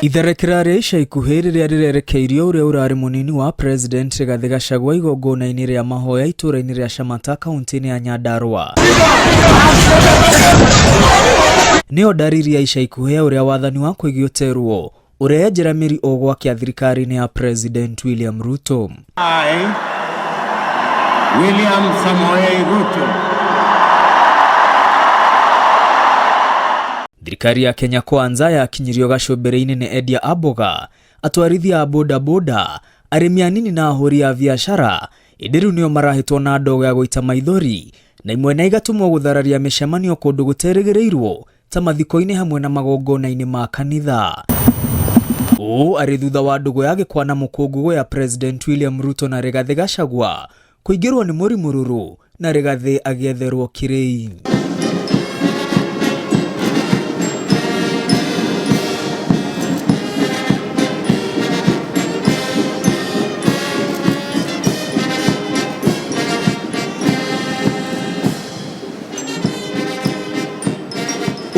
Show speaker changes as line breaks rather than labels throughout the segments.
Itherekera ria ica ikuhĩ rĩrĩa rĩrerekeirio ũrĩa ũrarĩ mũnini wa President Rigathĩ Gachagua igongona-inĩ rĩa mahoya itũũra-inĩ rĩa Shamata kaunti-inĩ ya Nyandarua. Nĩyo ndariri ya ica ikuhĩ ya ũrĩa wathani wa kũigĩũterwo ũreyenjera mĩri o gwake thirikari-inĩ ya President William Ruto.
William Samoei Ruto.
Thirikari ya Kenya Kwanza yakinyirio gacũmbĩrĩ-inĩ nĩ endia a mboga, atwarithia a bodaboda, arĩmi anini na ahũri a biacara, ĩndĩ rĩu nĩo marahĩtwo na ndogo ya gũita maithori, na imwe na igatumwo gũthararia mĩcemanio kũndũ gũterĩgĩrĩirwo ta mathiko-inĩ hamwe na magongona-inĩ ma kanitha. Ũũ arĩ thutha wa ndũgũ ya gĩkwa na mũkũngũgũ ya President William Ruto na Rigathĩ Gachagua kũingĩrwo nĩ mũrimũ rũrũ na Rigathĩ agĩetherwo kĩrĩi.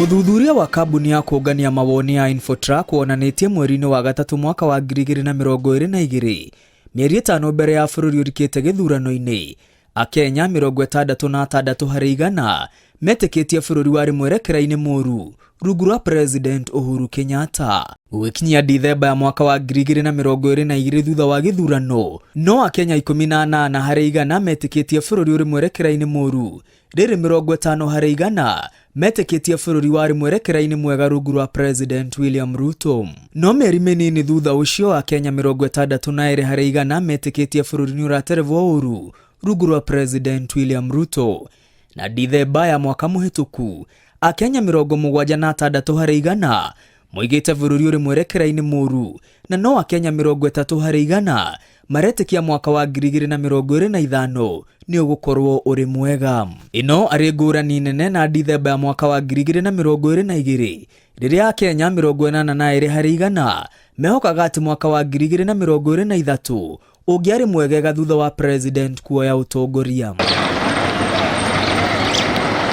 Uthuthuria wa kambuni ya kũngania mawoni ya Infotrack wonanĩtie mweri-inĩ wa gatatũ mwaka wa 2022 mĩeri 5 mbere ya bũrũri ũrikĩte gĩthurano-inĩ, Akenya 66% harĩ igana metĩkĩtie bũrũri warĩ mwerekera-inĩ mũru rungu rwa President Uhuru Kenyatta. Gũkinyia Dithemba ya mwaka wa 2022 thutha wa gĩthurano, no Akenya 18 harĩ igana metĩkĩtie bũrũri ũrĩ mwerekera-inĩ mũru, rĩrĩ 50 harĩ igana metĩkĩtie bũrũri warĩ mwerekera-inĩ mwega rungu rwa President William Ruto. No mĩeri mĩnini thutha ũcio, Akenya 62 harĩ igana metĩkĩtie bũrũri nĩ ũraterevwo ũru rungu rwa President William Ruto. Na Dithemba ya mwaka mũhĩtũku, Akenya 76 harĩ igana moigĩte bũrũri ũrĩ mwerekera-inĩ mũru, na no Akenya 30 harĩ igana maretĩkia mwaka wa 2025 nĩ ũgũkorwo ũrĩ mwega. Ĩno arĩ ngũrani nene na Dithemba ya mwaka wa 2022 rĩrĩa Akenya 82 harĩ igana mehokaga atĩ mwaka wa 2023 ũngĩarĩ mwegega thutha wa President kuoya ũtongoria.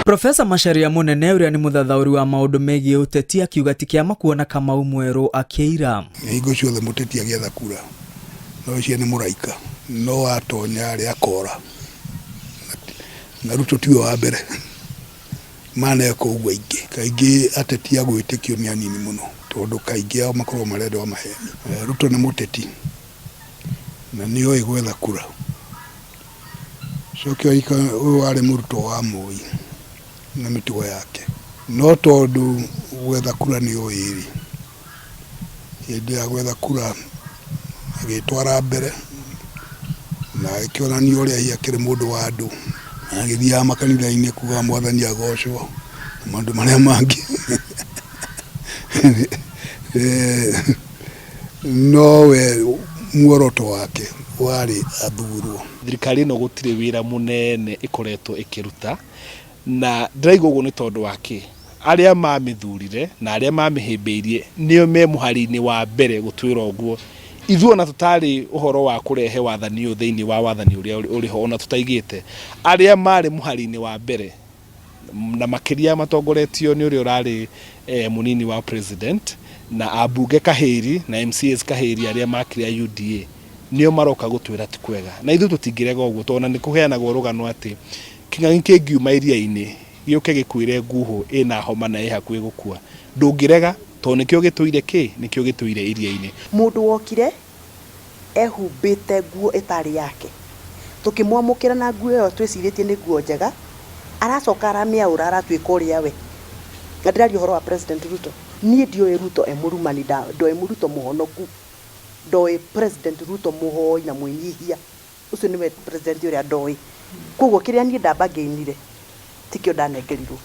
Profesa Macharia Munene ũrĩa nĩ mũthathaũri wa maũndũ megiĩ ũteti akiuga ti kĩama kuona Kamau mwerũ akĩira.
Hingo ciothe mũteti agĩetha kura, no icio nĩ mũraika, no atonya arĩa akora. Na Ruto tiwe wa mbere maneka ũguo aingĩ. Kaingĩ ateti agwĩtĩkio nĩ anini mũno, tondũ kaingĩ ao makorwo marenda maheni. Ruto nĩ mũteti na nĩoĩ gwetha kura. Cokio ũyũ warĩ mũrutwo wa Moi na mĩtugo yake, no tondũ gwetha kura nĩoĩ rĩ, hĩndĩ ya gwetha kura agĩtwara mbere na akĩonania ũrĩa hihi akĩrĩ mũndũ wa andũ, agĩthiaga makanitha-inĩ kuuga Mwathani agocwo na maũndũ marĩa mangĩ. Nowe muoroto wake warĩ athurwo.
Thirikari ĩno gũtirĩ wĩra mũnene ĩkoretwo ĩkĩruta, na ndĩrauga ũguo nĩ tondũ wake arĩa mamĩthurire na arĩa mamĩhĩmbĩirie nĩo me mũhari-inĩ wa mbere gũtwĩra ũguo. Ithuĩ ona tũtarĩ ũhoro wa kũrehe wathani ũyũ thĩinĩ wa wathani ũrĩa ũrĩho, ona tũtaigĩte arĩa marĩ mũhari-inĩ wa mbere na makĩria matongoretio nĩ ũrĩa ũrarĩ mũnini wa President na ambunge kahĩri na MCAs kahĩri arĩa makĩrĩa UDA nĩo maroka gũtwĩra ti kwega. Na ithuĩ tũtingĩrega ũguo, tondũ nĩ kũheanagwo rũgano atĩ kĩng'ang'i kĩngiuma iria-inĩ gĩũke gĩkwĩre nguhũ ĩna homa na ĩ hakuhĩ gũkua. Ndũngĩrega, tondũ nĩkĩo gĩtũire nĩkĩo gĩtũire iria-inĩ.
Mũndũ wokire ehumbĩte nguo ĩtarĩ yake, tũkĩmwamũkĩra na nguo ĩyo twĩcirĩtie nĩ nguo njega, aracoka aramĩaũra aratuĩka ũrĩa we. Na ndĩraria ũhoro wa President Ruto. Niĩ ndiũĩ Ruto mũrumani, ndoĩ Ruto mũhonoku, ndoĩ President Ruto mũhoi na mwĩnyihia. Ũcio nĩwe President ũrĩa ndoĩ. Koguo kĩrĩa niĩ ndambangĩinire tikĩo ndanengerirwo.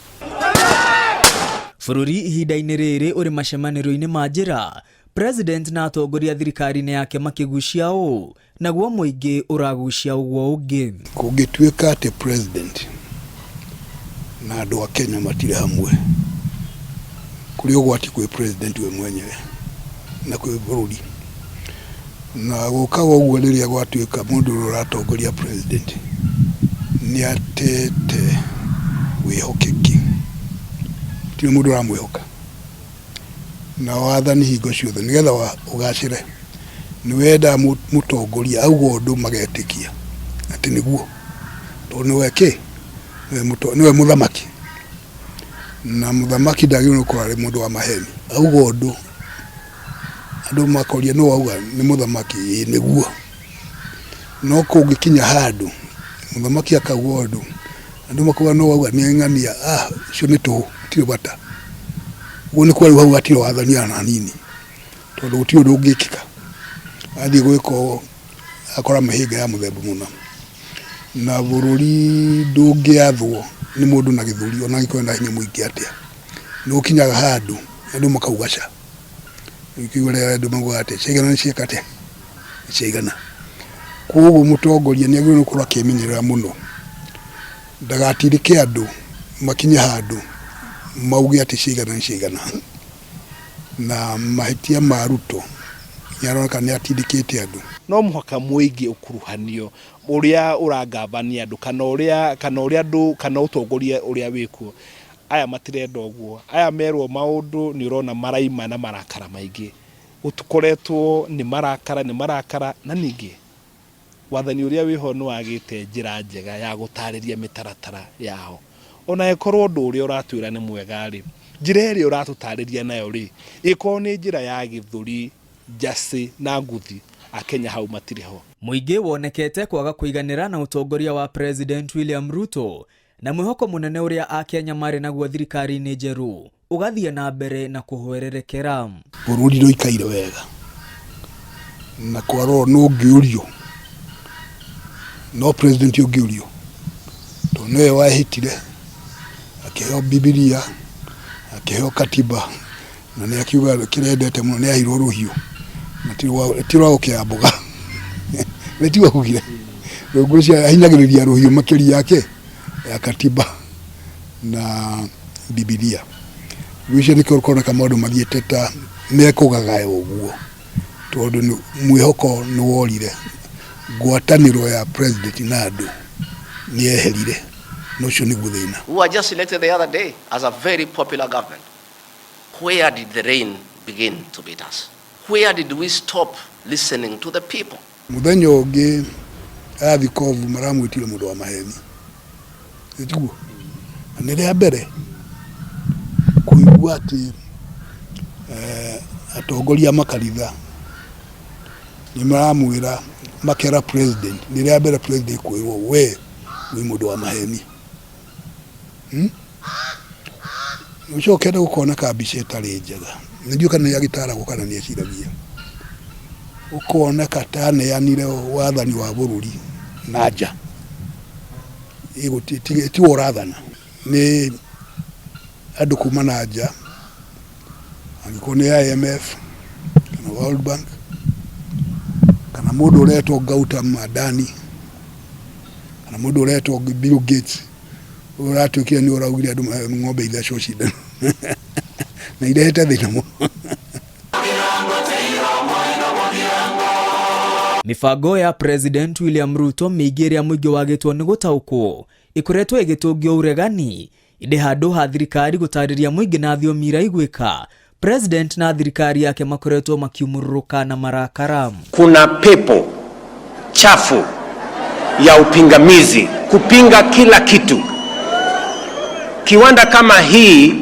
Bũrũri ihinda-inĩ rĩrĩ ũrĩ macemanĩrio-inĩ ma njĩra, President na atongoria thirikari-inĩ yake makĩgucia ũũ, naguo mũingĩ ũragucia ũguo ũngĩ.
Kũngĩtuĩka atĩ President na andũ a Kenya matirĩ hamwe, kũrĩ ũgwati kwĩ President we mwenyewe na kwĩ bũrũri. Na gũkaga ũguo rĩrĩa gwatuĩka mũndũ ũrĩa ũratongoria President nĩ atete wĩhokeki, ti mũndũ ũramwĩhoka. na wathani hingo ciothe nigetha ugacire ni wenda mutongoria augo ndu magetikia ati niguo to ni weke niwe muthamaki na muthamaki ndagirwo kurari mundu wa maheni augo ndu andu makoria no auga ni muthamaki niguo no kungikinya handu muthamaki akauga ndu andu makuga no auga ni ng'ania cio ni tu tiro bata woni kwari hau atiro wathania na nini tondu gutio ndungikika athi gwiko akora mahiga ya muthemba muno na bururi ndungiathwo ni mundu na githuri ona gikwenda hinya muingi atia ni ukinyaga handu andu makaugaca ikigore andu maguga atia cigana ni ciekate cigana kuguo mutongoria ni agirwo kurwa kimenyerera muno ndagatirike andu makinya handu maugi ati cigana na mahitia maruto yaroneka ni atindikite andu
no muhaka muigi ukuruhanio uria urangavania andu kana uria andu kana utongoria uria wikuo aya matirenda uguo aya merwo maundu ni urona maraima na marakara maingi utukoretwo ni marakara na ningi wathani uria wiho no agite njira njega ya gutariria mitaratara yao ona ekorwo ndu uria uratwira ni mwega ri njira iri uratutariria nayo ri iko ni njira ya githuri jasi na nguthi akenya hau matiriho
muingi wonekete kwaga kuiganira na utongoria wa President William Ruto na mwihoko munene uria akenya mari naguo thirikari ni njeru ugathie na mbere na kuhwererekera
bururi ndo ikaire wega na kwaro no ngiurio no president ngiurio to noe wahitire akiheo Biblia akiheo katiba na ni akiuga kirendete muno ni ahirwo ruhiu na tirwa ukiambuga netiwa kugire rugucia ahinyagiriria ruhiu makiri yake ya katiba na Biblia wishe ni korona kama ndo mathieteta mekugagae uguo tondu mwihoko ni worire gwataniro ya president nadu ni eherire nocio ni guthina
who were just elected the other day as a very popular government. Where did the rain begin to beat us? Where did we stop listening to the people?
Muthenya ungi athikovu maramwitire mundu wa maheni etiguo ni ria mbere kuigua ati atongoria makanitha ni maramwira makera president ni ria mbere president kuirwo we wi mundu wa maheni ucio kenda gukona kabica itari njega ndio kana ya gitara gukana ni eciragia ukona katane yanire wathani wa bururi naja igo ti warathana ni andu kuma naja angikone IMF kana World Bank kana mundu uretwo Gautam Madani kana mundu uretwo Bill Gates uratukia ni uraugire andu ng'ombe ile shoshida na irehete thina mu
mifango ya President William Ruto migiria muingi wagitwo ni gutaukwo ikuretwo igitungio uregani inde handu ha thirikari gutariria muingi na thiomi iraigwika president na thirikari yake makoretwo makiumururuka na marakara.
Kuna pepo chafu ya upingamizi kupinga kila kitu. Kiwanda kama hii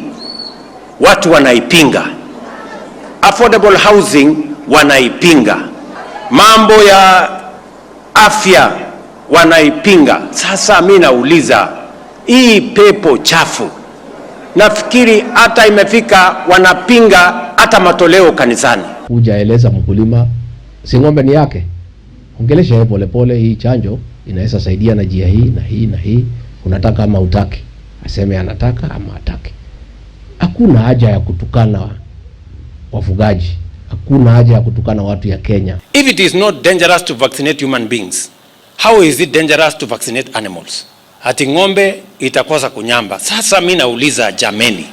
watu wanaipinga, affordable housing wanaipinga, mambo ya afya wanaipinga. Sasa mimi nauliza, hii pepo chafu nafikiri hata imefika wanapinga hata matoleo kanisani.
Hujaeleza mkulima si ng'ombe ni yake, ongelesha yeye polepole. Hii chanjo inaweza saidia na njia hii na hii na hii, unataka ama utaki, aseme anataka ama ataki. Hakuna haja ya kutukana wafugaji, hakuna haja ya kutukana watu ya Kenya.
If it is not dangerous to vaccinate human beings, how is it dangerous to vaccinate animals? Hati ng'ombe itakosa kunyamba. Sasa mimi nauliza jameni,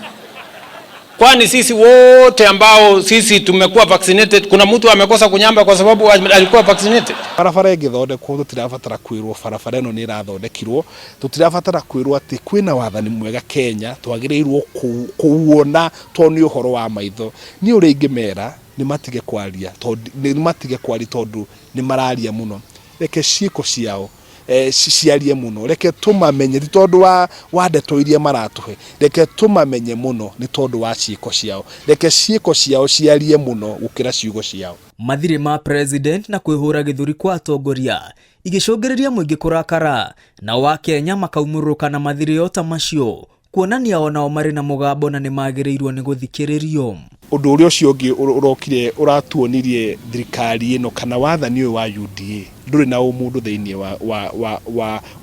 Kwani sisi wote ambao sisi tumekuwa vaccinated, kuna mtu amekosa kunyamba kwa sababu alikuwa vaccinated?
Barabara igithondekwo tutirabatara kwirwo barabara ino ni irathondekirwo, tutirabatara kwirwo ati kwina wathani mwega Kenya, twagirirwo kuwona toni uhoro wa maitho. Ni uri ingimera ni matige kwaria tondu ni mararia muno. Reke ciiko ciao ciarie muno, reke tumamenye ni tondu wa ndeto iria maratuhe, reke tumamenye muno ni tondu wa ciiko ciao, reke ciiko ciao ciarie muno gukira ciugo ciao.
Mathire ma president na kwihura githuri kwa atongoria igicungiriria muingi kurakara, na wa Kenya makaumuruka na mathire yota macio kuonania onao mari na mugambo na ni magirirwo ni guthikiririo.
Undu uria ucio ungi urokire uratuonirie thirikari ino kana wathani uyu wa UDA nduri na umundu thiini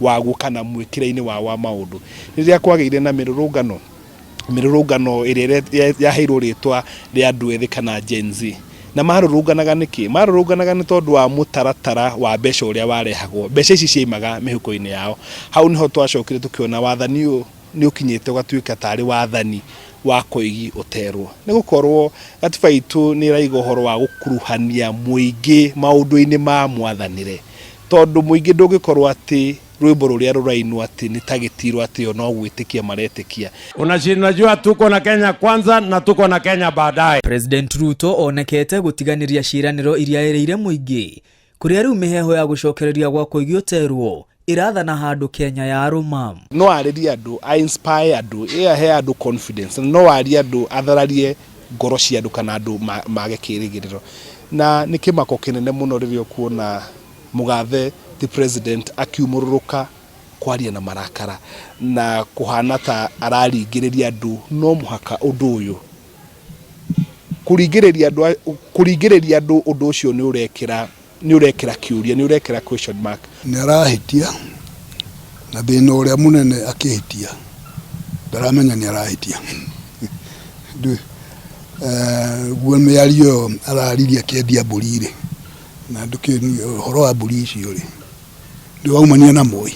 wa gukana mwikire-ini wa maundu. Riria kwageire na mirurungano iria yaheirwo ritwa ria andu ethi kana Gen Z, na marurunganaga niki? Marurunganaga ni tondu wa mutaratara wa mbeca uria warehagwo. Mbeca ici ciaimaga mihuko-ini yao. Hau niho twacokire tukiona wathani uyu ni ukinyete ugatuika tari wathani wa koigi uterwo. Ni gukorwo gatiba itu ni raigo horo wa gukuruhania muingi maundu-ini ma mwathanire, tondu muingi ndungikorwo ati rwimbo ruria rurainwo ati ni tagitirwo ati no gwitikia maretikia.
Unajua tuko na Kenya kwanza na tuko na Kenya baadaye.
President Ruto onekete gutiganiria ciraniro iria ereire muingi kuria riu miheho ya gucokereria gwa koigi uterwo irathana handu Kenya ya aruma.
No ariria andu, I inspire andu, he andu confidence. No ariria andu athararie ngoro cia andu kana andu mage kirigiriro. Na ni kimako kinene muno ririo kuona mugathe the president akiumururuka kwaria na marakara na kuhana ta araringiriria andu. No muhaka undu uyu kuringiriria andu undu ucio ni urekira kiuria, ni urekira question mark.
Ni arahitia na thina uria munene akihitia ndaramenya ni arahitia guo miario arariria kendia mburi na ndukini horo wa mburi icio ri ndiwaumania na Moi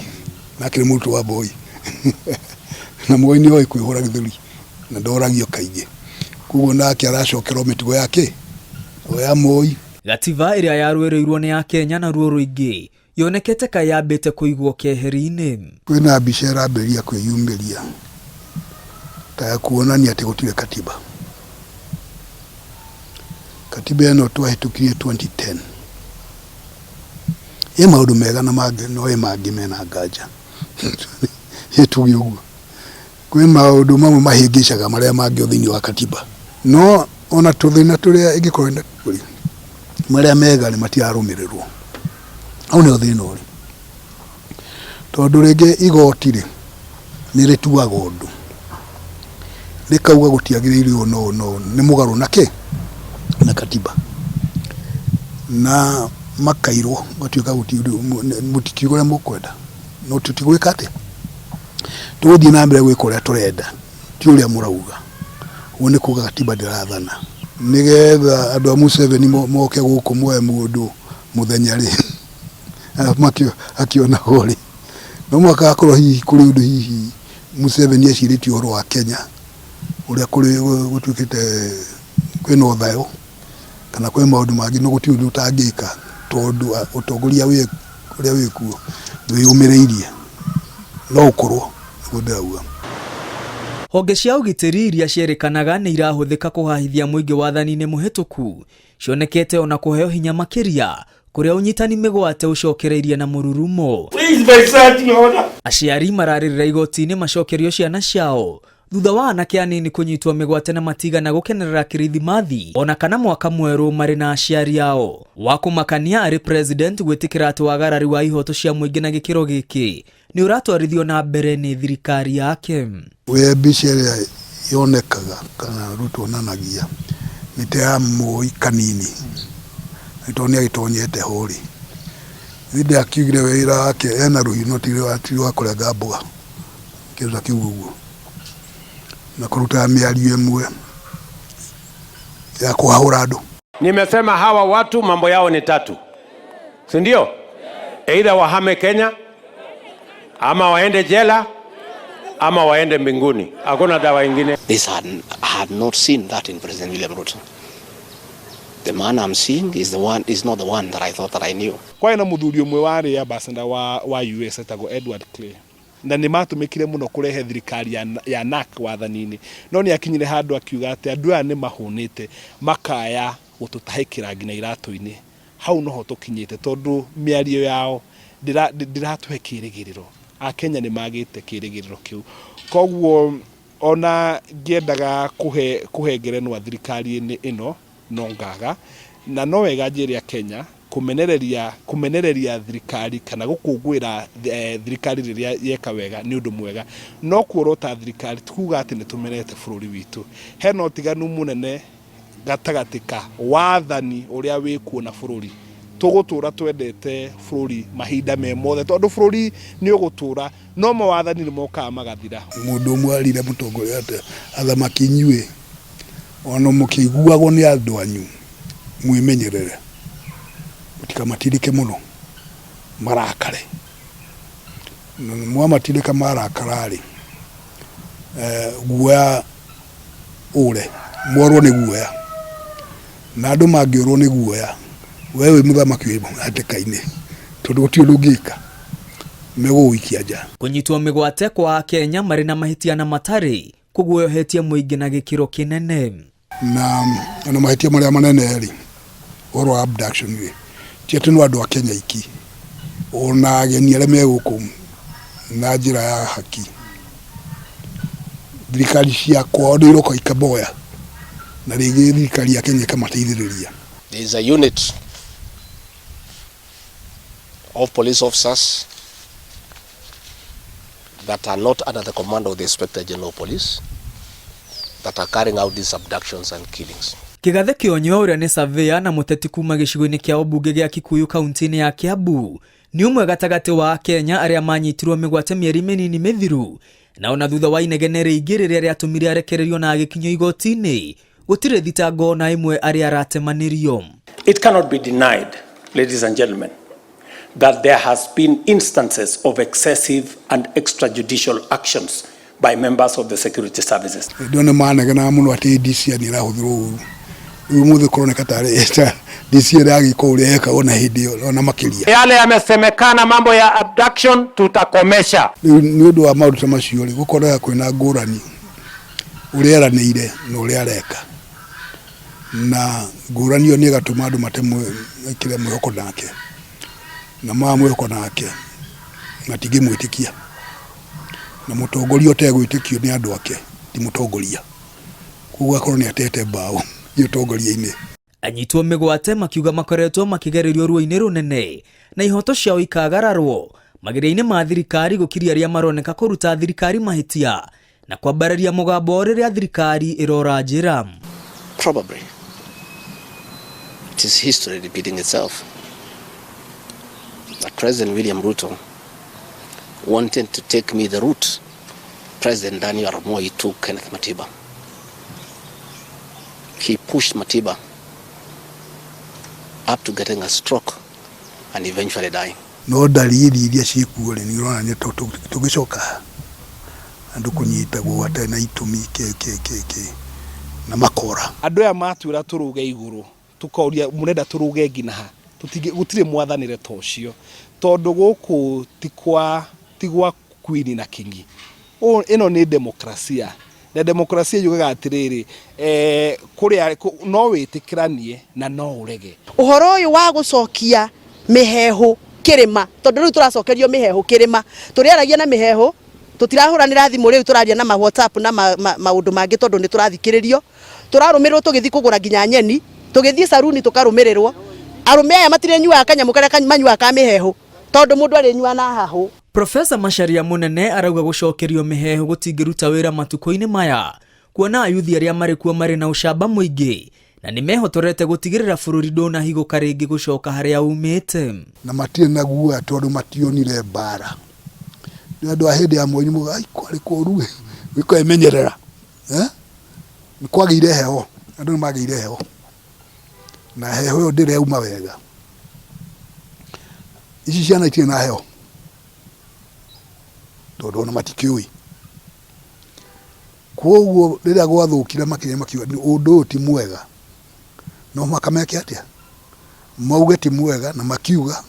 na kiri mutu wa Moi na Moi ni oi kwihura githuri na ndoragio kaingi, kuguo nake aracokerwo mitugo yake oya Moi.
Gatiba iria yarwereirwo ni ya Kenya na ruo ruingi yonekete kayambite kuigwo keheri-ini.
Kwina mbica irambiria kwiyumiria ta kuonania ati gutire katiba. Katiba ino twahitukirie 2010 ye maundu mega na mangi no mangi mena nganja yetugi uguo. Kwi maundu mamwe mahingicaga maria mangi thiini wa katiba, no ona tuthina turia ingikorwo maria mega ni matiarumirirwo. Au ni uthina uri tondu ringi igoti ri ni rituaga undu rikauga gutiagiriirwo no ni mugaru nake na katiba na makairwo gatuika mutikiuga mukwenda no tutigwika ati tuthii na mbere gwika uria turenda ti uria murauga. Uo ni kuga katiba ndirathana nigetha andu a Museveni moke guku mwe mundu muthenya ri akiona hori no mwaka akorwo hihi kuri undu hihi Museveni aciritie uhoro wa Kenya uria kuri gutukite kwina uthayo kana kwi maundu mangi no guti undu utangika tondu utongoria uria wikuo ndwiyumiriirie no ukorwo gudauga.
Honge cia ugitiri iria cierikanaga ni irahuthika kuhahithia muingi wathani-ini muhituku cionekete ona kuheo hinya makiria kuria unyitani migwate ucokereirie na mururumo. Aciari mararirira igoti-ini macokerio ciana ciao thutha wa anake anini kunyitwa migwate na matiga na gukenerera kirithimathi ona kana mwaka mweru mari na aciari yao. Wakumakania ari president gwitikira ati wagarari wa ihoto cia muingi na gikiro giki ni uratwarithio na mbere ni thirikari yake.
We mbica iria yonekaga kana Ruto onanagia ni ta ya Moi kanini ito ni agitonyete hori thinde akiugire wira wake ena ruhino tiri wa kurenga mboga kiruta kiuguo na kuruta miario imwe ya kuhaura andu.
Nimesema hawa watu mambo yao ni tatu, si ndio? Either wahame Kenya ama waende jela ama waende mbinguni. Hakuna dawa ingine.
I had not seen that in President William Ruto. The man I'm seeing is not the one that I thought that I knew.
Kwa ina muthuri umwe wari ambassador wa US etagwo Edward Clay. Na nĩ matumĩkire mũno kũrehe thirikari ya NAC wathanini. No nĩ akinyire handũ akiuga atĩ andũ aya nĩ mahũnĩte makaya gũtũtahĩkĩra nginya iratũ-inĩ. Hau noho tũkinyĩte tondũ mĩario yao ndiratũhe kĩrĩgĩrĩro. Akenya nĩ magĩte kĩrĩgĩrĩro kĩu. Koguo ona ngĩendaga kũhengerenwa thirikari-inĩ ĩno no ngaga, na no wega njĩre Kenya kumenereria thirikari kana gũkũngũĩra thirikari rĩrĩa yeka wega nĩ ũndũ mwega, no kuorota thirikari tukuga atĩ nĩ tũmenete bũrũri witũ. Hena ũtiganu mũnene gatagatĩ ka wathani ũrĩa wĩkuo na bũrũri. Tũgũtũra twendete bũrũri mahinda me mothe tondũ bũrũri nĩ ũgũtũra, no mawathani nĩ mokaga magathira.
Mũndũ ũmwe arire mũtongoria atĩ athamaki inyuĩ ono mũkĩiguagwo nĩ andũ anyu mwĩmenyerere mũtikamatirike mũno marakare. Mwamatirika marakararĩ guoya ũre mworwo nĩ guoya na andũ mangĩorwo nĩ guoya wewe mũthamaki wĩ hatĩka-inĩ tondũ gũtirĩ ũndũ ũngĩka megũgũikia nja.
Kũnyitwo mĩgwate kwa Kenya marĩ na mahĩtia na matarĩ kũguoyohetie mũingĩ na gĩkĩro kĩnene.
Na mahĩtia marĩa manene rĩ ũhoro wa abduction rĩ ti atĩ nĩ andũ a Kenya iki ona ageni arĩa megũkũ na njĩra ya haki. Thirikari cia kwao nĩ iroka ikaboya na rĩngĩ thirikari ya Kenya ĩkamateithĩrĩria.
There is a unit of police officers that are not under the command of the Inspector General of Police that are carrying out these abductions and killings.
Kĩgathe Kĩonyo ũrĩa nĩ surveyor na mũteti kuma gĩcigo-inĩ kĩa ũmbunge gĩa Kikuyu kaunti-inĩ ya Kiambu nĩ ũmwe gatagatĩ wa Kenya arĩa manyitirwo mĩgwate mĩeri mĩnini mĩthiru, na ona thutha wa inegene rĩingĩ rĩrĩa rĩatũmire arekererio na agĩkinyio igoti-inĩ gũtirĩ thitango na imwe arĩa aratemanĩrio.
It cannot be denied, ladies and gentlemen, that there has been instances of excessive and extrajudicial actions by members of the security services.
Ndone manegena mũno atĩ DC nĩ irahũthĩrwo ũru. Rĩu mũthĩ kũroneka tarĩ DC ĩragĩka ũrĩa eka ona hĩndĩ ĩyo ona makĩria.
Yale yamesemekana mambo ya abduction tutakomesha.
Nĩ ũndũ wa maũndũ ta macio rĩ gũkoragwo kwĩna ngũrani ũrĩa eranĩire na ũrĩa areka. Na ngũrani ĩyo nĩ ĩgatũma andũ matemwĩkĩre mwĩhoko nake. Na mwĩhoko nake matingĩmwĩtĩkia. Na mũtongoria ũtegwĩtĩkio nĩ andũ ake ti mũtongoria. Koguo akorwo nĩ atete mbaũ ũtongoria-inĩ.
Anyitwo mĩgwate makiuga makoretwo makĩgererio ruo-inĩ rũnene na ihoto ciao ikagararwo mageria-inĩ ma thirikari gũkiria arĩa maroneka kũruta thirikari mahĩtia na kwambararia mũgambo rĩrĩa thirikari ĩrora njĩra.
Probably it is history repeating itself. That President William Ruto wanted to take me the route President Daniel Arap Moi took Kenneth Matiba. He pushed Matiba up to getting a stroke and eventually dying.
No dalili iria ciĩkuo rĩ nĩ ũrona nĩ tũgĩcoka andũ kũnyitagwo atena itũmi na makora.
Andũ aya matwĩra tũrũge igũrũ tukoria mũrenda tũrũge nginaha gũtirĩ mwathanĩre ta ũcio tondũ gũkũ tigwa Queen na King. Ĩno nĩ demokrasia. Na demokrasia yugaga atĩrĩrĩ kũrĩa no wĩtĩkĩranie na no ũrege.
Ũhoro ũyũ wa gũcokia mĩhehu kĩrĩma tondũ rĩu tũracokerio mĩhehu kĩrĩma tũrĩaragia na mĩhehu tũtirahũranĩra thimũ rĩu tũraria na WhatsApp na maũndũ mangĩ tondũ nĩ tũrathikĩrĩrio tũrarũmĩrĩrwo tũgĩthiĩ kũgũra nginya nyeni tũgĩthiĩ saruni tũkarũmĩrĩrwo arũme aya matirĩnyuaga kanyamũ karĩa manyuaga ka mĩhehu tondũ mũndũ arĩnyua na hahũ.
Profesa Macharia Munene arauga gũcokerio mĩhehu gũtingĩruta wĩra matukũ-inĩ maya kuona ayuthi arĩa marĩ kuo marĩ na ũcamba mũingĩ na nĩ mehotorete gũtigĩrĩra bũrũri ndũnahigũka rĩngĩ gũcoka harĩa umĩte.
Na matirĩ na guoya tondũ mationire mbara. Nĩ andũ a hĩndĩ ya Moi nĩ ai kwarĩ kũru wĩkwemenyerera nĩ kwagĩire heho andũ nĩ magĩire heho na heho ĩyo ndĩreuma wega. Ici ciana itirĩ na heho tondũ ona matikĩũĩ Koguo rĩrĩa gwathũkire makiuga ũndũ ti mwega, no makameke atia mauge ti mwega na makiuga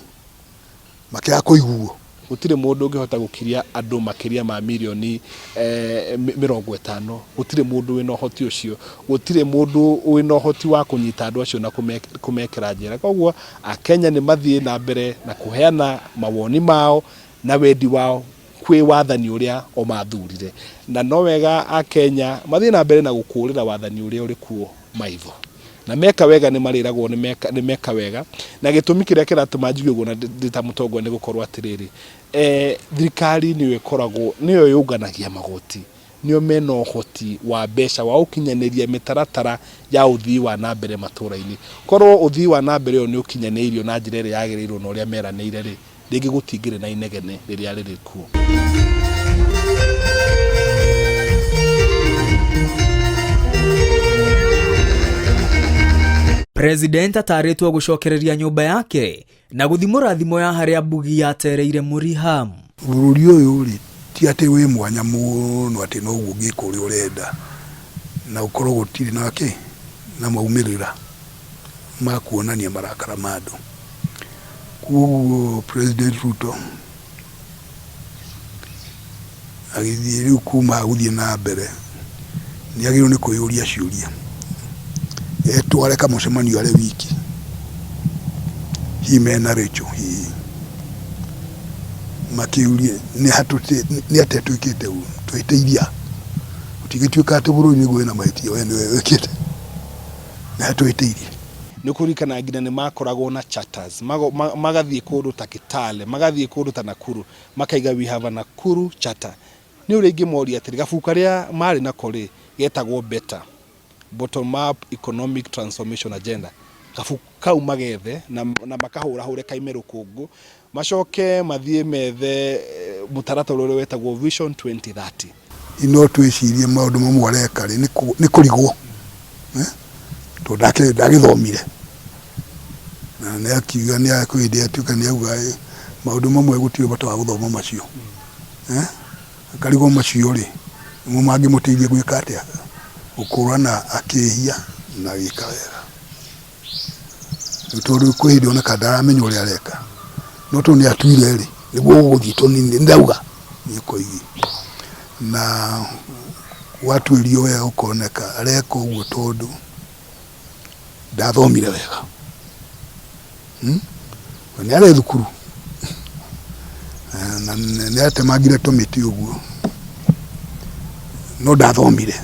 makiaga kũiguo.
Gutire mundu ungihota gukiria andu makiria ma milioni 50. Gutire mundu wina uhoti ucio, gutire mundu wina uhoti wa kunyita andu acio na kumekera njera. Koguo Akenya ni mathie na mbere na kuheana mawoni mao na wendi wao kwi wathani uria o mathurire, na no wega Akenya mathie na mbere na gukurira wathani uria uri kuo maitho, na meka wega ni mariragwo ni meka wega. Na gitumi kiria kiratuma njuge uguo na ndita mutongo ni gukorwa atiriri, thirikari niyo ikoragwo niyo yunganagia magoti, niyo mena uhoti wa mbeca wa ukinyaniria mitaratara ya uthii wa na mbere matura-ini. Korwo uthii wa na mbere ni ukinyanirio na njira ĩrĩa yagĩrĩirwo na uria meranĩire ri, rĩngĩ gutingire na inegene rĩrĩa rĩrĩ kuo.
President ataritwo gucokereria nyumba yake na guthimura thimo ya haria mbugi yatereire Muriham.
Bururi uyu ri ti ati wi mwanya muno ati no gugika uri urenda na ukorwo gutiri nake na maumirira ma kuonania marakara madu. Kuguo President Ruto agithie riu kuma guthie na mbere ni agirwo ni kuyuria ciuria tware kamucemanio ari wiki himena Rachel hi makiurie ni atetwikite u twiteithia utigituika ati bururi gwe na maitio we niwe wikite na twiteithia
ni kurikana ngina ni makoragwo na charters magathie kundu ta Kitale, magathie kundu ta Nakuru, makaiga we have a Nakuru charter. Ni uri ingi mori ati gabuka ria mari na kore getagwo better bottom up economic transformation agenda. Gabuka umagethe na makahura hure kaimero kungu macoke mathie methe mutaratara uri wetagwo Vision 2030.
Ino twicirie maundu mamwe areka ri ni kurigwo to ndagithomire na ne akiuga ni akwende atuka ni auga maundu mamwe gutire bata wa guthoma macio akarigo macio ri mu mangi mutithie gwika atia ukurana akihia na wika wega utoru kwihidi ona kadara menyo uri areka no to ni atuire ri niguo guthito ni ndauga ni koigi na watu ilio wega ukoneka areka uguo tondu ndathomire wega ni ari thukuru na ni atemagire tomiti uguo no ndathomire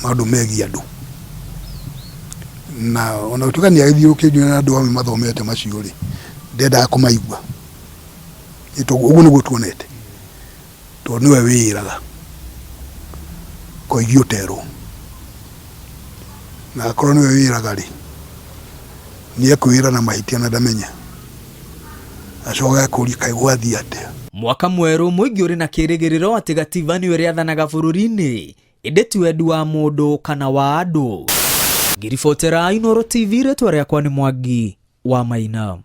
maundu megia andu na ona utuka ni agithiurukirio na andu amwe mathomete macio ri ndenda kumaigua ito uguo niguo tuonete to niwe wiraga ko igioterwo na korwo niwe wiraga ri ni ekwira na mahitia na ndamenya acoga kuri kai gwathi atia.
Mwaka mweru muingi uri na kirigiriro ati gatiba niwe riathanaga bururi-ini indi ti wendi wa mundu kana wa andu. Ngiribotera Inooro TV, retwa riakwa ni Mwangi wa Maina.